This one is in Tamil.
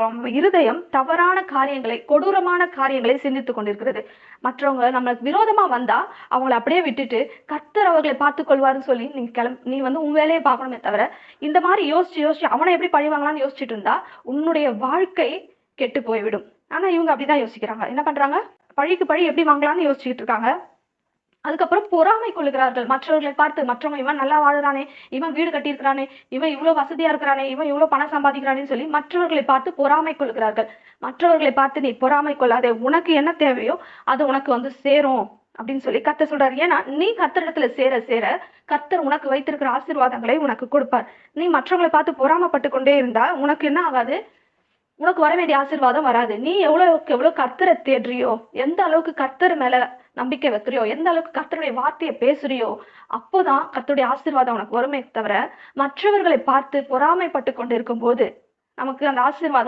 நம்ம இருதயம் தவறான காரியங்களை, கொடூரமான காரியங்களை சிந்தித்துக் கொண்டிருக்கிறது. மற்றவங்க நம்மளுக்கு விரோதமா வந்தா அவங்கள அப்படியே விட்டுட்டு கர்த்தர் அவர்களை பார்த்துக் கொள்வாருன்னு சொல்லி நீ வந்து உன் வேலையை பார்க்கணுமே தவிர, இந்த மாதிரி யோசிச்சு யோசிச்சு அவனை எப்படி பழி வாங்கலாம்னு யோசிச்சுட்டு இருந்தா உன்னுடைய வாழ்க்கை கெட்டு போய்விடும். ஆனா இவங்க அப்படிதான் யோசிக்கிறாங்க. என்ன பண்றாங்க? பழிக்கு பழி எப்படி வாங்கலாம்னு யோசிச்சுட்டு இருக்காங்க. அதுக்கப்புறம் பொறாமை கொள்ளுகிறார்கள். மற்றவர்களை பார்த்து, மற்றவங்க இவன் நல்லா வாழுறானே, இவன் வீடு கட்டியிருக்கிறானே, இவன் இவ்வளவு வசதியா இருக்கிறானே, இவன் இவ்வளவு பணம் சம்பாதிக்கிறானேன்னு சொல்லி மற்றவர்களை பார்த்து பொறாமை கொள்ளுகிறார்கள். மற்றவர்களை பார்த்து நீ பொறாமை கொள்ளாதே, உனக்கு என்ன தேவையோ அது உனக்கு வந்து சேரும் அப்படின்னு சொல்லி கர்த்தர் சொல்றாரு. ஏன்னா நீ கர்த்தரிடத்துல சேர சேர கர்த்தர் உனக்கு வைத்திருக்கிற ஆசீர்வாதங்களை உனக்கு கொடுப்பார். நீ மற்றவங்களை பார்த்து பொறாமப்பட்டு கொண்டே இருந்தா உனக்கு என்ன ஆகாது? உனக்கு வர வேண்டிய ஆசீர்வாதம் வராது. நீ எவ்வளவுக்கு எவ்வளவு கர்த்தரை தேடுறியோ, எந்த அளவுக்கு கர்த்தர் மேல நம்பிக்கை வைக்கிறியோ, எந்த அளவுக்கு கர்த்தருடைய வார்த்தையை பேசுறியோ, அப்போதான் கர்த்தருடைய ஆசீர்வாதம் உனக்கு வருமே தவிர, மற்றவர்களை பார்த்து பொறாமைப்பட்டு கொண்டு இருக்கும் போது நமக்கு அந்த ஆசீர்வாதம்